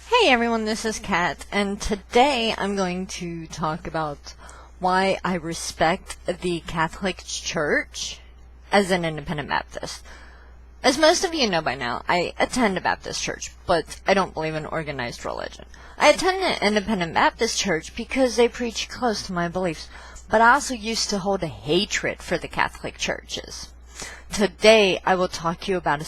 Hey everyone, this is Kat, and today I'm going to talk about why I respect the Catholic Church as an independent Baptist. As most of you know by now, I attend a Baptist church, but I don't believe in organized religion. I attend an independent Baptist church because they preach close to my beliefs, but I also used to hold a hatred for the Catholic churches. Today I will talk to you about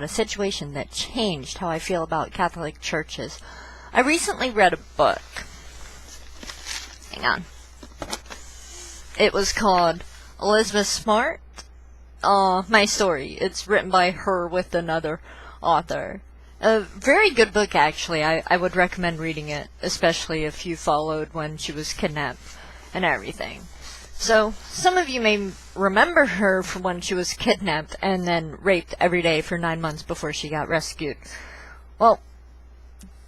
a situation that changed how I feel about Catholic churches. I recently read a book. Hang on. It was called Elizabeth Smart, My Story. It's written by her with another author. A very good book, actually. I would recommend reading it, especially if you followed when she was kidnapped and everything. So, some of you may remember her from when she was kidnapped and then raped every day for 9 months before she got rescued. Well,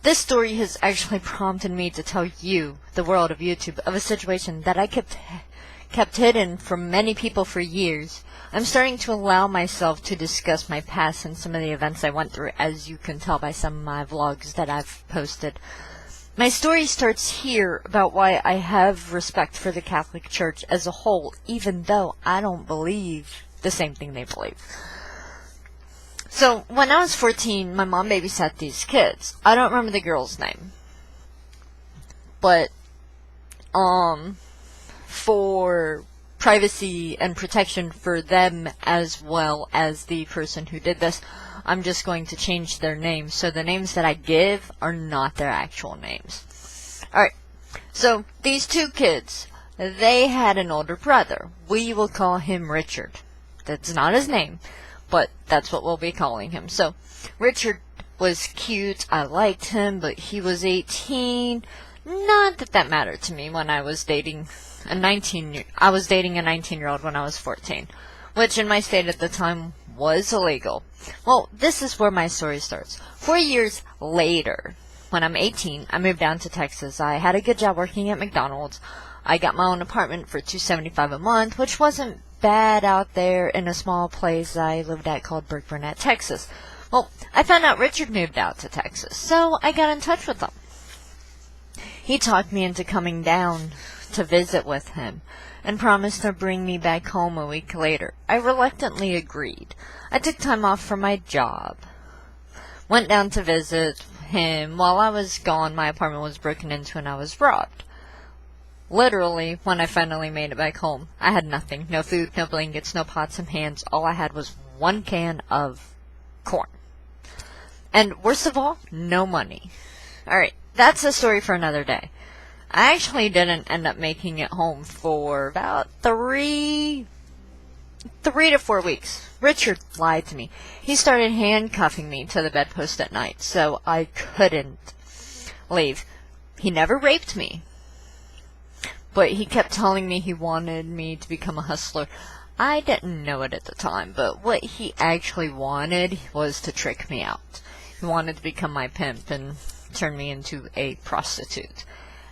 this story has actually prompted me to tell you, the world of YouTube, of a situation that I kept hidden from many people for years. I'm starting to allow myself to discuss my past and some of the events I went through, as you can tell by some of my vlogs that I've posted. My story starts here about why I have respect for the Catholic Church as a whole, even though I don't believe the same thing they believe. So, when I was 14, my mom babysat these kids. I don't remember the girl's name. But, for privacy and protection for them as well as the person who did this, I'm just going to change their names, so the names that I give are not their actual names. Alright, so these two kids, they had an older brother. We will call him Richard. That's not his name, but that's what we'll be calling him. So, Richard was cute, I liked him, but he was 18. Not that that mattered to me when I was dating a 19-year-old when I was 14, which in my state at the time was illegal. Well, this is where my story starts. 4 years later, when I'm 18, I moved down to Texas. I had a good job working at McDonald's. I got my own apartment for $275 a month, which wasn't bad out there in a small place I lived at called Burke Burnett, Texas. Well, I found out Richard moved out to Texas, so I got in touch with him. He talked me into coming down to visit with him and promised to bring me back home a week later. I reluctantly agreed. I took time off from my job. Went down to visit him. While I was gone, my apartment was broken into and I was robbed. Literally, when I finally made it back home, I had nothing. No food, no blankets, no pots and pans. All I had was 1 can of corn. And worst of all, no money. Alright, that's a story for another day. I actually didn't end up making it home for about 3 to 4 weeks. Richard lied to me. He started handcuffing me to the bedpost at night, so I couldn't leave. He never raped me, but he kept telling me he wanted me to become a hustler. I didn't know it at the time, but what he actually wanted was to trick me out. He wanted to become my pimp and turn me into a prostitute.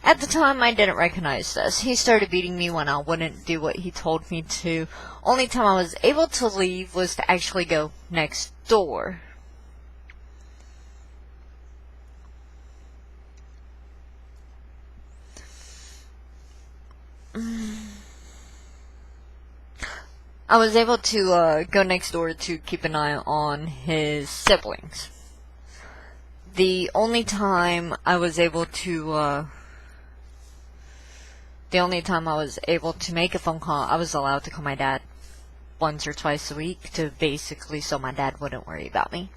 At the time, I didn't recognize this. He started beating me when I wouldn't do what he told me to. Only time I was able to leave was to actually go next door. I was able to go next door to keep an eye on his siblings. The only time I was able to make a phone call, I was allowed to call my dad once or twice a week to basically so my dad wouldn't worry about me.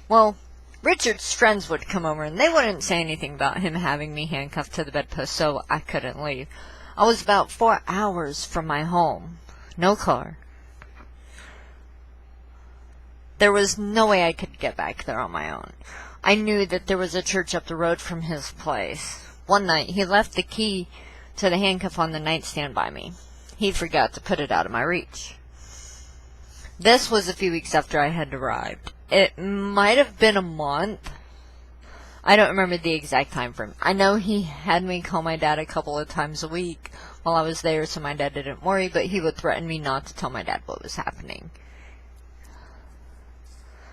Well, Richard's friends would come over and they wouldn't say anything about him having me handcuffed to the bedpost, so I couldn't leave. I was about 4 hours from my home. No car. There was no way I could get back there on my own. I knew that there was a church up the road from his place. One night, he left the key to the handcuff on the nightstand by me. He forgot to put it out of my reach. This was a few weeks after I had arrived. It might have been a month. I don't remember the exact time frame. I know he had me call my dad a couple of times a week while I was there so my dad didn't worry, but he would threaten me not to tell my dad what was happening.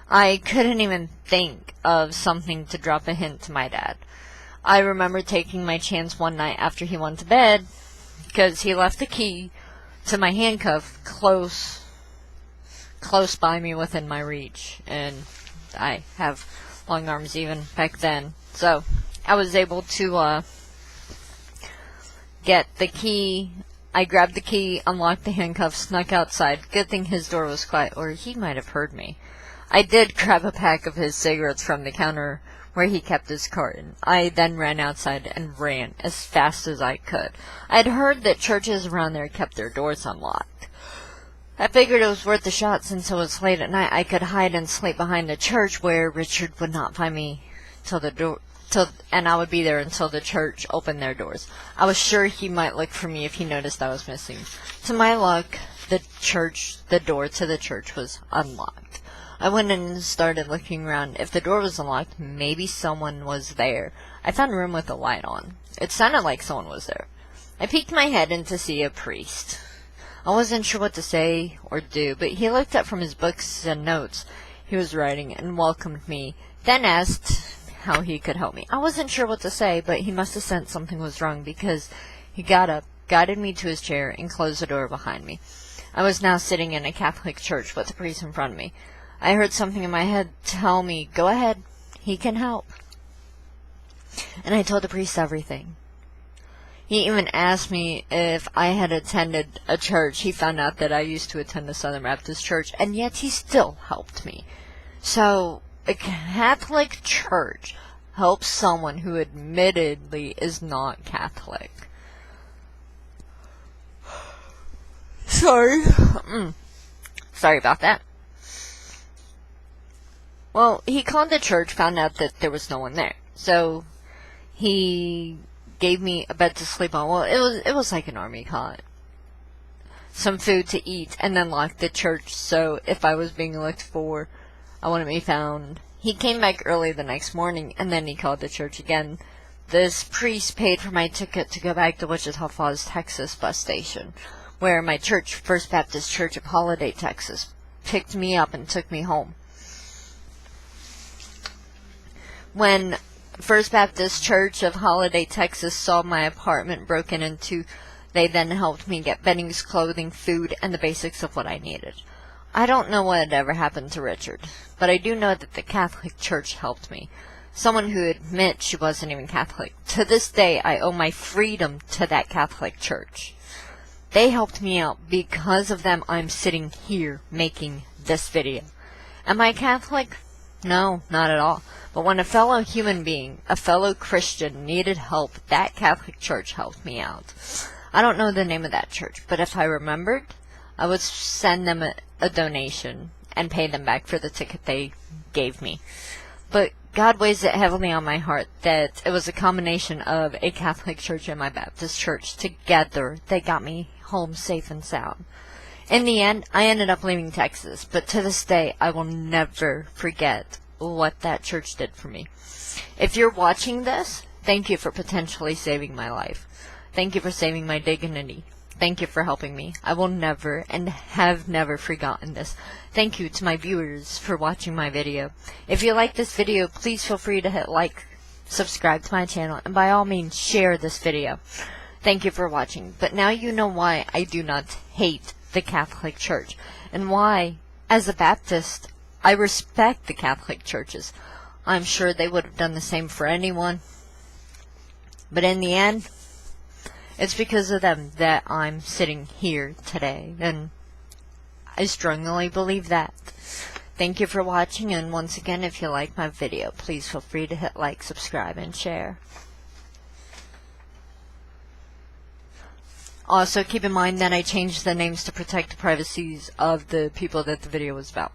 I couldn't even think of something to drop a hint to my dad. I remember taking my chance one night after he went to bed, because he left the key to my handcuff close by me within my reach, and I have long arms even back then. So I was able to get the key. I grabbed the key, unlocked the handcuffs, snuck outside. Good thing his door was quiet, or he might have heard me. I did grab a pack of his cigarettes from the counter where he kept his carton. I then ran outside and ran as fast as I could. I had heard that churches around there kept their doors unlocked. I figured it was worth a shot since it was late at night. I could hide and sleep behind the church where Richard would not find me and I would be there until the church opened their doors. I was sure he might look for me if he noticed I was missing. To my luck, the door to the church was unlocked. I went in and started looking around. If the door was unlocked, maybe someone was there. I found a room with a light on. It sounded like someone was there. I peeked my head in to see a priest. I wasn't sure what to say or do, but he looked up from his books and notes he was writing and welcomed me, then asked how he could help me. I wasn't sure what to say, but he must have sensed something was wrong, because he got up, guided me to his chair, and closed the door behind me. I was now sitting in a Catholic church with the priest in front of me. I heard something in my head tell me, "Go ahead, he can help." And I told the priest everything. He even asked me if I had attended a church. He found out that I used to attend the Southern Baptist Church, and yet he still helped me. So a Catholic church helps someone who admittedly is not Catholic. Sorry. Sorry about that. Well, he called the church, found out that there was no one there. So he gave me a bed to sleep on. Well, it was like an army cot. Some food to eat, and then locked the church so if I was being looked for, I wouldn't be found. He came back early the next morning, and then he called the church again. This priest paid for my ticket to go back to Wichita Falls, Texas bus station, where my church, First Baptist Church of Holiday, Texas, picked me up and took me home. When First Baptist Church of Holiday, Texas saw my apartment broken into, they then helped me get beddings, clothing, food, and the basics of what I needed. I don't know what had ever happened to Richard, but I do know that the Catholic Church helped me. Someone who admits she wasn't even Catholic. To this day, I owe my freedom to that Catholic Church. They helped me out. Because of them, I'm sitting here making this video. Am I Catholic? No, not at all. But when a fellow human being, a fellow Christian, needed help, that Catholic Church helped me out. I don't know the name of that church, but if I remembered, I would send them a donation and pay them back for the ticket they gave me. But God weighs it heavily on my heart that it was a combination of a Catholic church and my Baptist church. Together, they got me home safe and sound. In the end, I ended up leaving Texas, but to this day, I will never forget what that church did for me. If you're watching this, thank you for potentially saving my life. Thank you for saving my dignity. Thank you for helping me. I will never and have never forgotten this. Thank you to my viewers for watching my video. If you like this video, please feel free to hit like, subscribe to my channel, and by all means, share this video. Thank you for watching. But now you know why I do not hate the Catholic Church, and why, as a Baptist, I respect the Catholic churches. I'm sure they would have done the same for anyone. But in the end, it's because of them that I'm sitting here today, and I strongly believe that. Thank you for watching, and once again, if you like my video, please feel free to hit like, subscribe, and share. Also, keep in mind that I changed the names to protect the privacies of the people that the video was about.